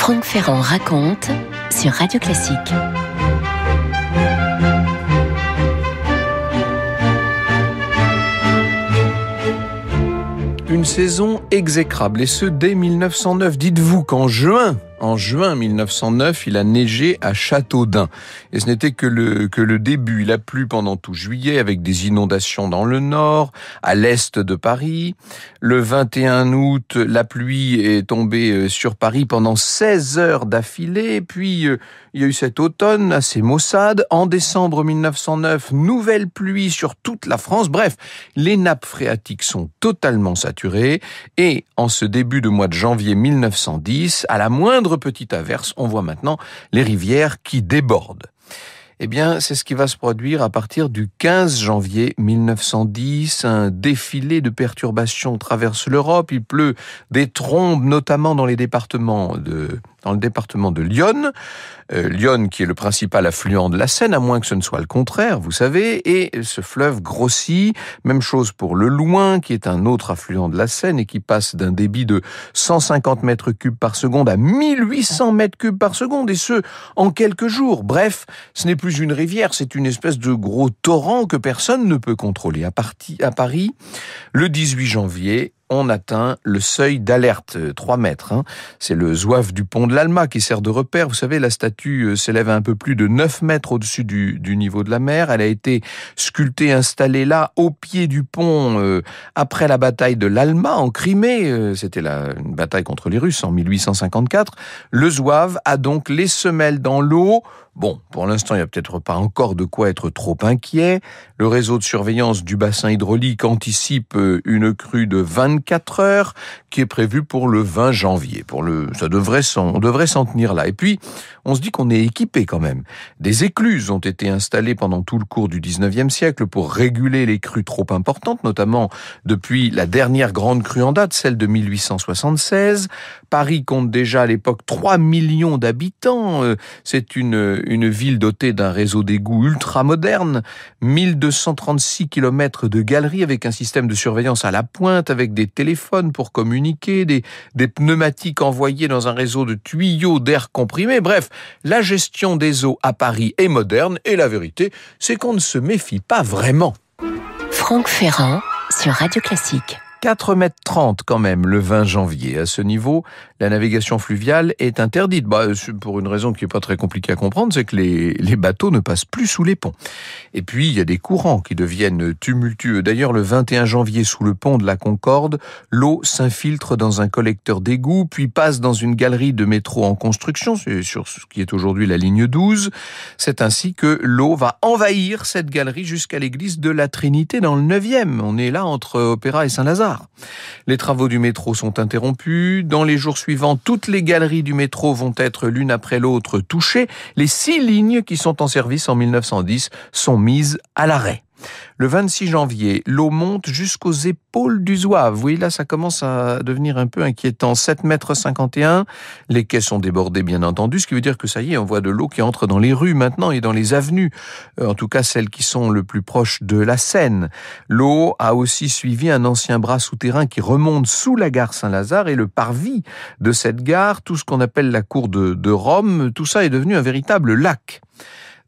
Franck Ferrand raconte sur Radio Classique. Une saison exécrable, et ce dès 1909. Dites-vous qu'en juin 1909, il a neigé à Châteaudun. Et ce n'était que le début. Il a plu pendant tout juillet avec des inondations dans le nord, à l'est de Paris. Le 21 août, la pluie est tombée sur Paris pendant 16 heures d'affilée. Puis, il y a eu cet automne assez maussade. En décembre 1909, nouvelle pluie sur toute la France. Bref, les nappes phréatiques sont totalement saturées. Et en ce début de mois de janvier 1910, à la moindre petite averse, on voit maintenant les rivières qui débordent. Eh bien, c'est ce qui va se produire à partir du 15 janvier 1910. Un défilé de perturbations traverse l'Europe. Il pleut des trombes, notamment dans le département de l'Yonne. L'Yonne qui est le principal affluent de la Seine, à moins que ce ne soit le contraire, vous savez. Et ce fleuve grossit. Même chose pour le Loing, qui est un autre affluent de la Seine et qui passe d'un débit de 150 mètres cubes par seconde à 1800 mètres cubes par seconde, et ce, en quelques jours. Bref, ce n'est plus une rivière, c'est une espèce de gros torrent que personne ne peut contrôler. À Paris, le 18 janvier, on atteint le seuil d'alerte, 3 mètres. C'est le zouave du pont de l'Alma qui sert de repère. Vous savez, la statue s'élève à un peu plus de 9 mètres au-dessus du niveau de la mer. Elle a été sculptée, installée là, au pied du pont, après la bataille de l'Alma en Crimée. C'était une bataille contre les Russes en 1854. Le zouave a donc les semelles dans l'eau. Bon, pour l'instant, il n'y a peut-être pas encore de quoi être trop inquiet. Le réseau de surveillance du bassin hydraulique anticipe une crue de 24 heures qui est prévue pour le 20 janvier. On devrait s'en tenir là. Et puis, on se dit qu'on est équipé quand même. Des écluses ont été installées pendant tout le cours du 19e siècle pour réguler les crues trop importantes, notamment depuis la dernière grande crue en date, celle de 1876. Paris compte déjà à l'époque 3 millions d'habitants. C'est une ville dotée d'un réseau d'égouts ultra-moderne, 1236 km de galeries avec un système de surveillance à la pointe, avec des téléphones pour communiquer, des pneumatiques envoyés dans un réseau de tuyaux d'air comprimé. Bref, la gestion des eaux à Paris est moderne, et la vérité, c'est qu'on ne se méfie pas vraiment. Franck Ferrand sur Radio Classique. 4,30 mètres quand même le 20 janvier. À ce niveau, la navigation fluviale est interdite. Pour une raison qui n'est pas très compliquée à comprendre, c'est que les bateaux ne passent plus sous les ponts. Et puis, il y a des courants qui deviennent tumultueux. D'ailleurs, le 21 janvier, sous le pont de la Concorde, l'eau s'infiltre dans un collecteur d'égout, puis passe dans une galerie de métro en construction, c'est sur ce qui est aujourd'hui la ligne 12. C'est ainsi que l'eau va envahir cette galerie jusqu'à l'église de la Trinité dans le 9e. On est là entre Opéra et Saint-Lazare. Les travaux du métro sont interrompus. Dans les jours suivants, toutes les galeries du métro vont être l'une après l'autre touchées. Les 6 lignes qui sont en service en 1910 sont mises à l'arrêt. Le 26 janvier, l'eau monte jusqu'aux épaules du zouave. Oui, là, ça commence à devenir un peu inquiétant. 7,51 mètres. Les quais sont débordés, bien entendu, ce qui veut dire que ça y est, on voit de l'eau qui entre dans les rues maintenant et dans les avenues. En tout cas, celles qui sont le plus proches de la Seine. L'eau a aussi suivi un ancien bras souterrain qui remonte sous la gare Saint-Lazare et le parvis de cette gare, tout ce qu'on appelle la cour de Rome. Tout ça est devenu un véritable lac.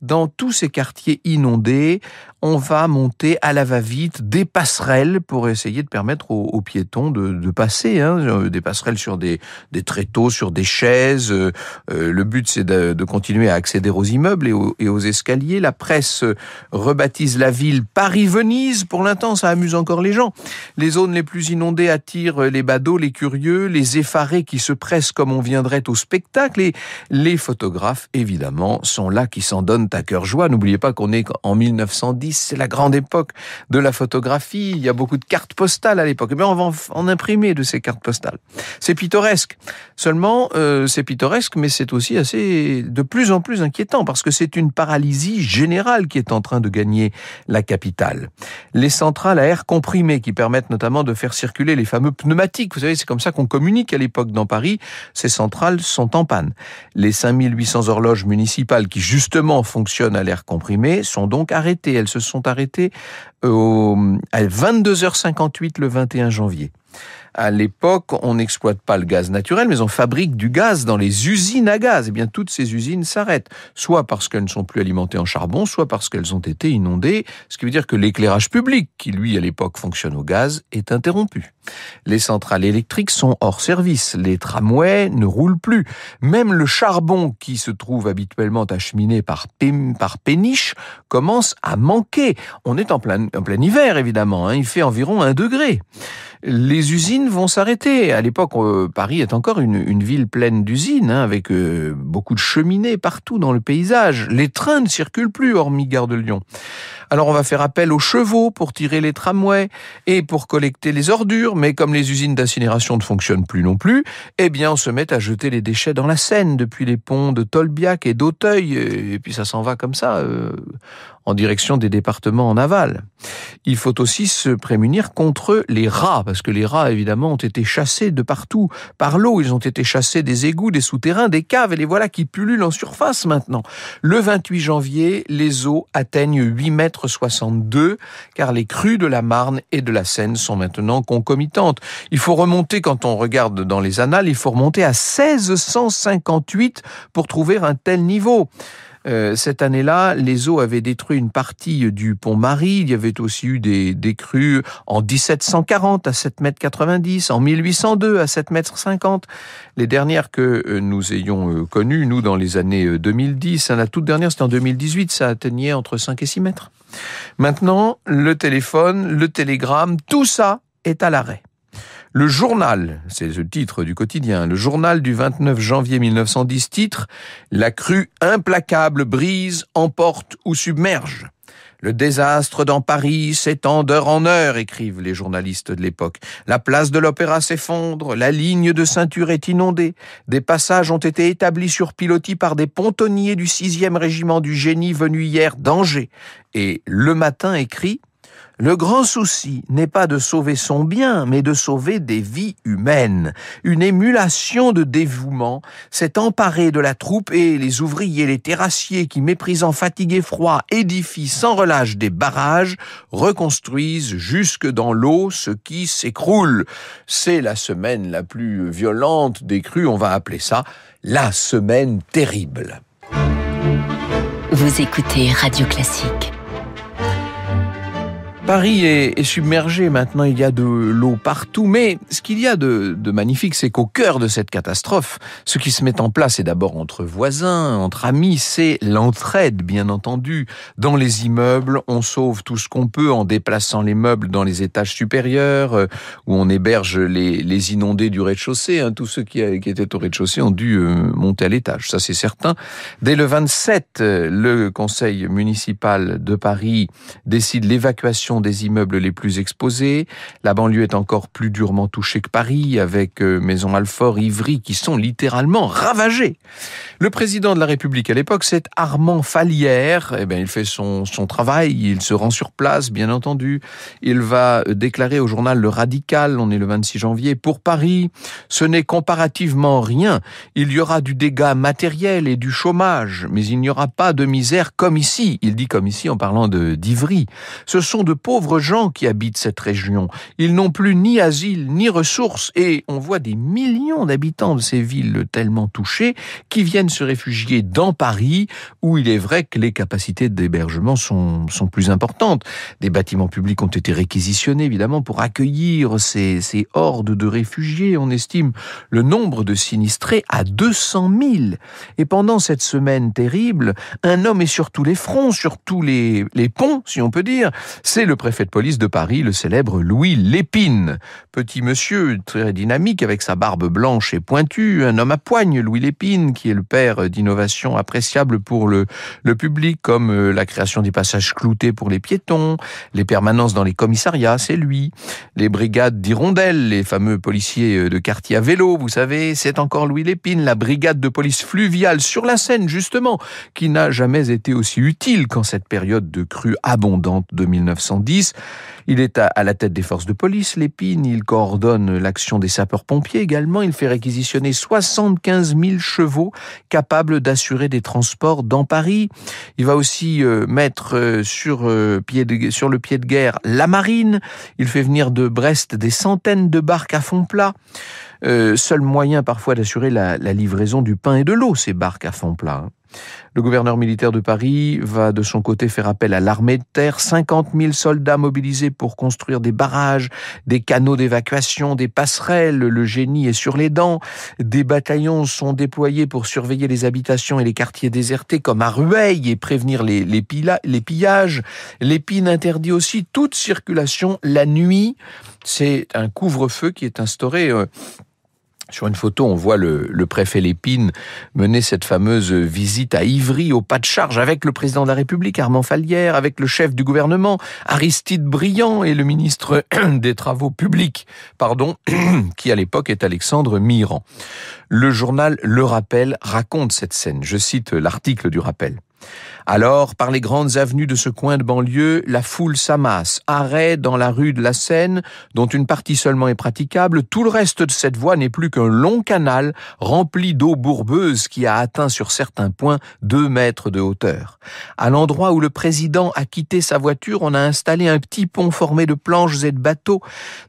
Dans tous ces quartiers inondés, on va monter à la va-vite des passerelles pour essayer de permettre aux piétons de passer. Des passerelles sur des tréteaux, sur des chaises. Le but, c'est de continuer à accéder aux immeubles et aux escaliers. La presse rebaptise la ville Paris-Venise. Pour l'instant, ça amuse encore les gens. Les zones les plus inondées attirent les badauds, les curieux, les effarés qui se pressent comme on viendrait au spectacle. Et les photographes, évidemment, sont là qui s'en donnent à cœur joie. N'oubliez pas qu'on est en 1910, c'est la grande époque de la photographie. Il y a beaucoup de cartes postales à l'époque. On va en imprimer de ces cartes postales. C'est pittoresque. Seulement, c'est pittoresque, mais c'est aussi de plus en plus inquiétant parce que c'est une paralysie générale qui est en train de gagner la capitale. Les centrales à air comprimé qui permettent notamment de faire circuler les fameux pneumatiques. Vous savez, c'est comme ça qu'on communique à l'époque dans Paris. Ces centrales sont en panne. Les 5800 horloges municipales qui justement fonctionnent à l'air comprimé sont donc arrêtées. Elles se sont arrêtées à 22h58 le 21 janvier. À l'époque, on n'exploite pas le gaz naturel, mais on fabrique du gaz dans les usines à gaz. Eh bien, toutes ces usines s'arrêtent, soit parce qu'elles ne sont plus alimentées en charbon, soit parce qu'elles ont été inondées, ce qui veut dire que l'éclairage public, qui lui, à l'époque, fonctionne au gaz, est interrompu. Les centrales électriques sont hors service, les tramways ne roulent plus. Même le charbon, qui se trouve habituellement acheminé par péniche, commence à manquer. On est en plein hiver, évidemment, il fait environ 1 degré. Les usines vont s'arrêter. À l'époque, Paris est encore une ville pleine d'usines, avec beaucoup de cheminées partout dans le paysage. Les trains ne circulent plus, hormis Gare de Lyon. Alors on va faire appel aux chevaux pour tirer les tramways et pour collecter les ordures, mais comme les usines d'incinération ne fonctionnent plus non plus, eh bien on se met à jeter les déchets dans la Seine depuis les ponts de Tolbiac et d'Auteuil, et puis ça s'en va comme ça, en direction des départements en aval. Il faut aussi se prémunir contre les rats, parce que les rats, évidemment, ont été chassés de partout par l'eau. Ils ont été chassés des égouts, des souterrains, des caves, et les voilà qui pullulent en surface maintenant. Le 28 janvier, les eaux atteignent 8,62 m, car les crues de la Marne et de la Seine sont maintenant concomitantes. Il faut remonter, quand on regarde dans les annales, il faut remonter à 1658 pour trouver un tel niveau. Cette année-là, les eaux avaient détruit une partie du pont Marie. Il y avait aussi eu des crues en 1740 à 7,90 m, en 1802 à 7,50 m. Les dernières que nous ayons connues, nous, dans les années 2010, la toute dernière, c'était en 2018, ça atteignait entre 5 et 6 mètres. Maintenant, le téléphone, le télégramme, tout ça est à l'arrêt. Le journal, c'est le titre du quotidien, le journal du 29 janvier 1910 titre « La crue implacable brise, emporte ou submerge ». Le désastre dans Paris s'étend d'heure en heure, écrivent les journalistes de l'époque. La place de l'Opéra s'effondre, la ligne de ceinture est inondée. Des passages ont été établis sur pilotis par des pontonniers du 6e régiment du génie venu hier d'Angers. Et Le Matin écrit « Le grand souci n'est pas de sauver son bien, mais de sauver des vies humaines. Une émulation de dévouement s'est emparée de la troupe et les ouvriers, les terrassiers qui, méprisant fatigue et froid, édifient sans relâche des barrages, reconstruisent jusque dans l'eau ce qui s'écroule. C'est la semaine la plus violente des crues, on va appeler ça la semaine terrible. » Vous écoutez Radio Classique. Paris est submergé maintenant, il y a de l'eau partout, mais ce qu'il y a de magnifique, c'est qu'au cœur de cette catastrophe, ce qui se met en place est d'abord entre voisins, entre amis, c'est l'entraide, bien entendu. Dans les immeubles, on sauve tout ce qu'on peut en déplaçant les meubles dans les étages supérieurs, où on héberge les inondés du rez-de-chaussée. Tous ceux qui étaient au rez-de-chaussée ont dû monter à l'étage, ça c'est certain. Dès le 27, le conseil municipal de Paris décide l'évacuation des immeubles les plus exposés. La banlieue est encore plus durement touchée que Paris, avec Maison Alfort, Ivry, qui sont littéralement ravagées. Le président de la République à l'époque, c'est Armand Fallières. Il fait son travail, il se rend sur place, bien entendu. Il va déclarer au journal Le Radical, on est le 26 janvier, pour Paris, ce n'est comparativement rien. Il y aura du dégât matériel et du chômage, mais il n'y aura pas de misère comme ici. Il dit comme ici en parlant d'Ivry. Ce sont de pauvres gens qui habitent cette région. Ils n'ont plus ni asile, ni ressources, et on voit des millions d'habitants de ces villes tellement touchées qui viennent se réfugier dans Paris, où il est vrai que les capacités d'hébergement sont plus importantes. Des bâtiments publics ont été réquisitionnés, évidemment, pour accueillir ces hordes de réfugiés. On estime le nombre de sinistrés à 200 000. Et pendant cette semaine terrible, un homme est sur tous les fronts, sur tous les ponts, si on peut dire. C'est le préfet de police de Paris, le célèbre Louis Lépine. Petit monsieur, très dynamique, avec sa barbe blanche et pointue, un homme à poigne, Louis Lépine, qui est le père d'innovations appréciables pour le public, comme la création des passages cloutés pour les piétons, les permanences dans les commissariats, c'est lui. Les brigades d'hirondelles, les fameux policiers de quartier à vélo, vous savez, c'est encore Louis Lépine. La brigade de police fluviale sur la Seine, justement, qui n'a jamais été aussi utile qu'en cette période de crue abondante de 1910. 1910. Il est à la tête des forces de police, Lépine. Il coordonne l'action des sapeurs-pompiers également. Il fait réquisitionner 75 000 chevaux capables d'assurer des transports dans Paris. Il va aussi mettre sur le pied de guerre la marine. Il fait venir de Brest des centaines de barques à fond plat. Seul moyen parfois d'assurer la livraison du pain et de l'eau, ces barques à fond plat. Le gouverneur militaire de Paris va de son côté faire appel à l'armée de terre, 50 000 soldats mobilisés pour construire des barrages, des canaux d'évacuation, des passerelles, le génie est sur les dents. Des bataillons sont déployés pour surveiller les habitations et les quartiers désertés comme à Rueil et prévenir les pillages. Lépine interdit aussi toute circulation la nuit. C'est un couvre-feu qui est instauré. Sur une photo, on voit le préfet Lépine mener cette fameuse visite à Ivry au pas de charge avec le président de la République, Armand Fallières, avec le chef du gouvernement, Aristide Briand, et le ministre des Travaux publics, qui à l'époque est Alexandre Mirand. Le journal Le Rappel raconte cette scène. Je cite l'article du Rappel. Alors, par les grandes avenues de ce coin de banlieue, la foule s'amasse. Arrêt dans la rue de la Seine, dont une partie seulement est praticable. Tout le reste de cette voie n'est plus qu'un long canal rempli d'eau bourbeuse qui a atteint sur certains points 2 mètres de hauteur. À l'endroit où le président a quitté sa voiture, on a installé un petit pont formé de planches et de bateaux.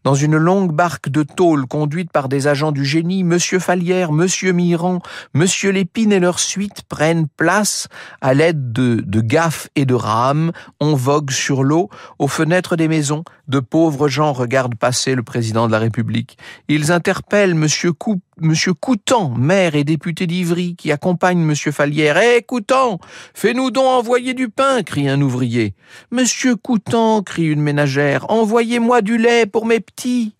Dans une longue barque de tôle conduite par des agents du génie, Monsieur Fallières, Monsieur Mirand, Monsieur Lépine et leur suite prennent place à l'aide de gaffes et de rames. On vogue sur l'eau. Aux fenêtres des maisons, de pauvres gens regardent passer le président de la République. Ils interpellent Monsieur Coutan, maire et député d'Ivry, qui accompagne Monsieur Fallières. « Hé, Coutan, fais-nous donc envoyer du pain !» crie un ouvrier. « Monsieur Coutan !» crie une ménagère. « Envoyez-moi du lait pour mes petits !»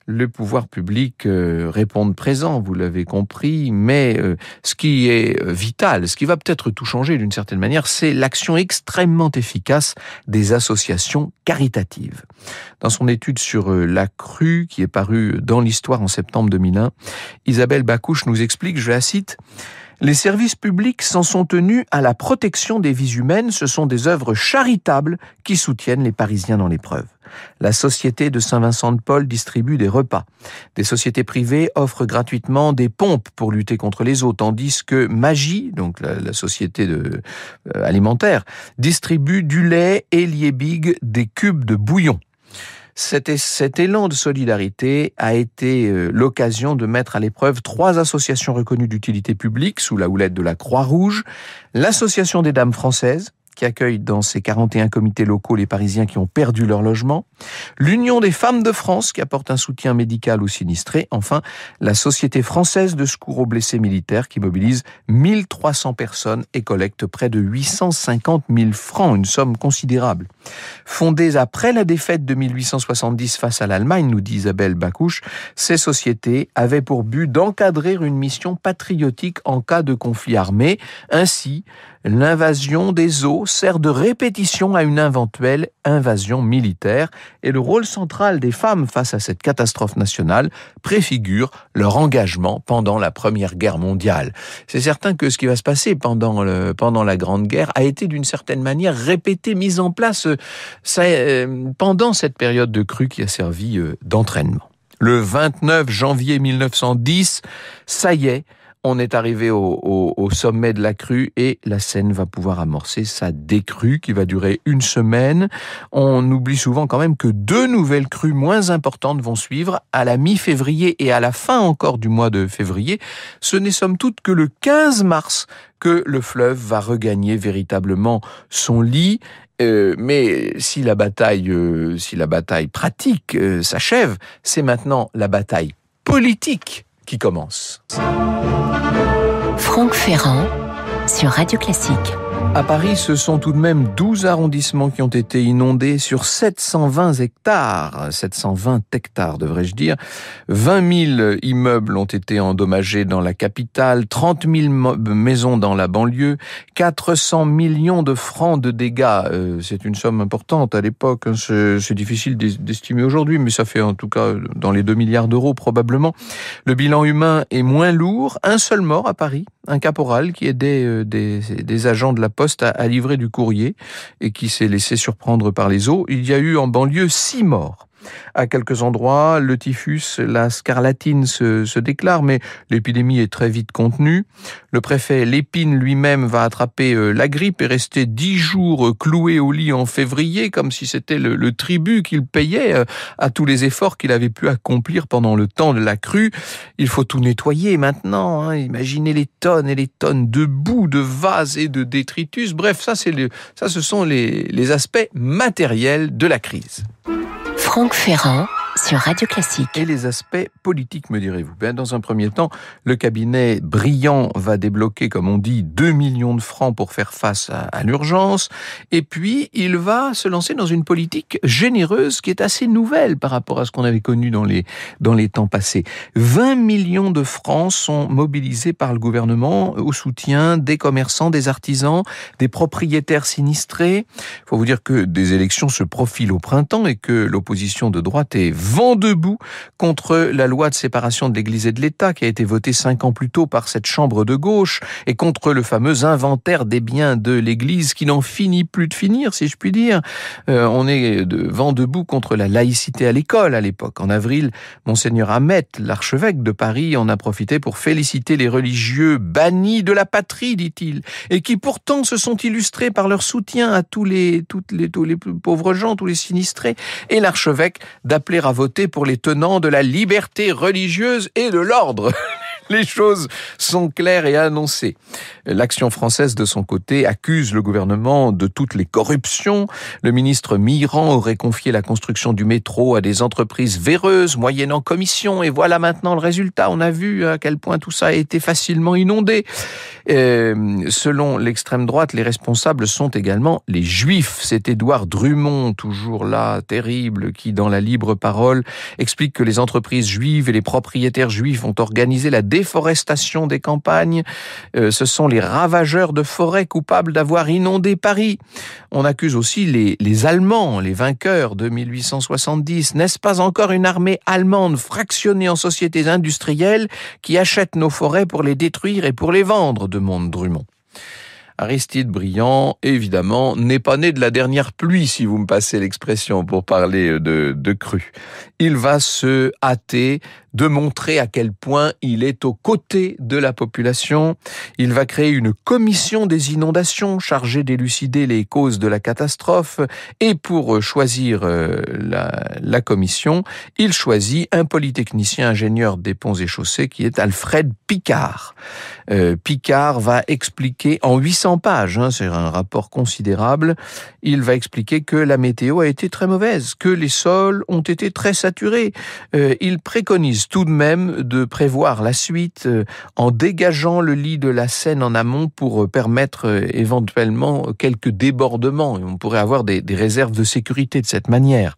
Le pouvoir public répond présent, vous l'avez compris, mais ce qui est vital, ce qui va peut-être tout changer d'une certaine manière, c'est l'action extrêmement efficace des associations caritatives. Dans son étude sur la crue, qui est parue dans l'Histoire en septembre 2001, Isabelle Bacouche nous explique, je la cite, « Les services publics s'en sont tenus à la protection des vies humaines, ce sont des œuvres charitables qui soutiennent les Parisiens dans l'épreuve. La Société de Saint-Vincent-de-Paul distribue des repas. Des sociétés privées offrent gratuitement des pompes pour lutter contre les eaux, tandis que Magie, donc la société alimentaire, distribue du lait et Liebig des cubes de bouillon. Cet élan de solidarité a été l'occasion de mettre à l'épreuve 3 associations reconnues d'utilité publique sous la houlette de la Croix-Rouge, l'Association des Dames françaises, qui accueille dans ses 41 comités locaux les Parisiens qui ont perdu leur logement, l'Union des femmes de France qui apporte un soutien médical aux sinistrés, enfin la Société française de secours aux blessés militaires qui mobilise 1300 personnes et collecte près de 850 000 francs, une somme considérable. Fondées après la défaite de 1870 face à l'Allemagne, nous dit Isabelle Bacouche, ces sociétés avaient pour but d'encadrer une mission patriotique en cas de conflit armé. Ainsi, l'invasion des eaux sert de répétition à une éventuelle invasion militaire et le rôle central des femmes face à cette catastrophe nationale préfigure leur engagement pendant la Première Guerre mondiale. C'est certain que ce qui va se passer pendant la Grande Guerre a été d'une certaine manière répété, mis en place pendant cette période de crue qui a servi d'entraînement. Le 29 janvier 1910, ça y est, on est arrivé au sommet de la crue et la Seine va pouvoir amorcer sa décrue qui va durer 1 semaine. On oublie souvent quand même que 2 nouvelles crues moins importantes vont suivre à la mi-février et à la fin encore du mois de février. Ce n'est somme toute que le 15 mars que le fleuve va regagner véritablement son lit. Mais si la bataille pratique s'achève, c'est maintenant la bataille politique qui commence. Franck Ferrand sur Radio Classique. À Paris, ce sont tout de même 12 arrondissements qui ont été inondés sur 720 hectares, devrais-je dire. 20 000 immeubles ont été endommagés dans la capitale, 30 000 maisons dans la banlieue, 400 millions de francs de dégâts. C'est une somme importante à l'époque, hein. C'est difficile d'estimer aujourd'hui, mais ça fait en tout cas dans les 2 milliards d'euros probablement. Le bilan humain est moins lourd. Un seul mort à Paris, un caporal qui aidait des agents de la Poste a livré du courrier et qui s'est laissé surprendre par les eaux. Il y a eu en banlieue 6 morts. À quelques endroits, le typhus, la scarlatine se déclarent, mais l'épidémie est très vite contenue. Le préfet Lépine lui-même va attraper la grippe et rester 10 jours cloué au lit en février, comme si c'était le tribut qu'il payait à tous les efforts qu'il avait pu accomplir pendant le temps de la crue. Il faut tout nettoyer maintenant, hein. Imaginez les tonnes et les tonnes de boue, de vases et de détritus. Bref, ça ce sont les aspects matériels de la crise. Franck Ferrand sur Radio Classique. Et les aspects politiques, me direz-vous? Dans un premier temps, le cabinet Briand va débloquer, comme on dit, 2 millions de francs pour faire face à l'urgence. Et puis, il va se lancer dans une politique généreuse qui est assez nouvelle par rapport à ce qu'on avait connu dans les temps passés. 20 millions de francs sont mobilisés par le gouvernement au soutien des commerçants, des artisans, des propriétaires sinistrés. Il faut vous dire que des élections se profilent au printemps et que l'opposition de droite est vent debout contre la loi de séparation de l'Église et de l'État qui a été votée 5 ans plus tôt par cette chambre de gauche et contre le fameux inventaire des biens de l'Église qui n'en finit plus de finir, si je puis dire. On est vent debout contre la laïcité à l'école à l'époque. En avril, Monseigneur Hamet, l'archevêque de Paris, en a profité pour féliciter les religieux bannis de la patrie, dit-il, et qui pourtant se sont illustrés par leur soutien à tous les pauvres gens, tous les sinistrés, et l'archevêque d'appeler à voter pour les tenants de la liberté religieuse et de l'ordre. Les choses sont claires et annoncées. L'Action française, de son côté, accuse le gouvernement de toutes les corruptions. Le ministre Mirand aurait confié la construction du métro à des entreprises véreuses, moyennant commission. Et voilà maintenant le résultat. On a vu à quel point tout ça a été facilement inondé. Selon l'extrême droite, les responsables sont également les Juifs. C'est Édouard Drumont, toujours là, terrible, qui, dans la Libre Parole, explique que les entreprises juives et les propriétaires juifs ont organisé la déforestation des campagnes. Ce sont les ravageurs de forêts coupables d'avoir inondé Paris. On accuse aussi les Allemands, les vainqueurs de 1870. N'est-ce pas encore une armée allemande fractionnée en sociétés industrielles qui achète nos forêts pour les détruire et pour les vendre, demande Drumont. Aristide Briand, évidemment, n'est pas né de la dernière pluie, si vous me passez l'expression, pour parler de crue. Il va se hâter de montrer à quel point il est aux côtés de la population. Il va créer une commission des inondations chargée d'élucider les causes de la catastrophe. Et pour choisir la commission, il choisit un polytechnicien ingénieur des ponts et chaussées qui est Alfred Picard. Picard va expliquer en 800 pages, c'est un rapport considérable, il va expliquer que la météo a été très mauvaise, que les sols ont été très saturés. Il préconise tout de même de prévoir la suite en dégageant le lit de la Seine en amont pour permettre éventuellement quelques débordements. On pourrait avoir des réserves de sécurité de cette manière.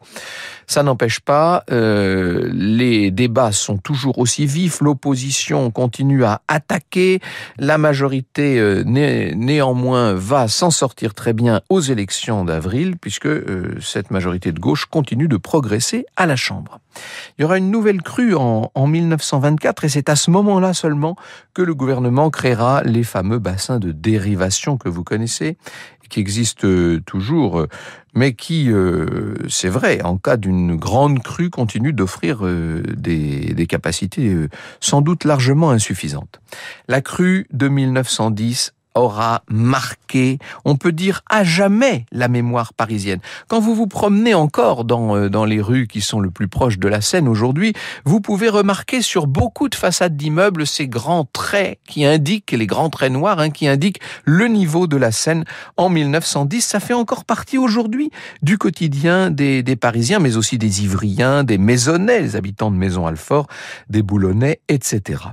Ça n'empêche pas, les débats sont toujours aussi vifs, l'opposition continue à attaquer, la majorité néanmoins va s'en sortir très bien aux élections d'avril, puisque cette majorité de gauche continue de progresser à la Chambre. Il y aura une nouvelle crue en 1924 et c'est à ce moment-là seulement que le gouvernement créera les fameux bassins de dérivation que vous connaissez, qui existent toujours, mais qui, c'est vrai, en cas d'une grande crue, continuent d'offrir des capacités sans doute largement insuffisantes. La crue de 1910 aura marqué, on peut dire à jamais, la mémoire parisienne. Quand vous vous promenez encore dans les rues qui sont le plus proches de la Seine aujourd'hui, vous pouvez remarquer sur beaucoup de façades d'immeubles ces grands traits qui indiquent, les grands traits noirs, qui indiquent le niveau de la Seine en 1910. Ça fait encore partie aujourd'hui du quotidien des Parisiens, mais aussi des Ivriens, des Maisonnais, les habitants de Maison-Alfort, des Boulonnais, etc.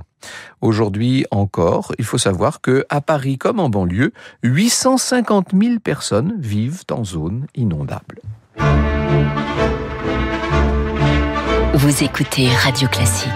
Aujourd'hui encore, il faut savoir que à Paris comme en banlieue, 850 000 personnes vivent en zone inondable. Vous écoutez Radio Classique.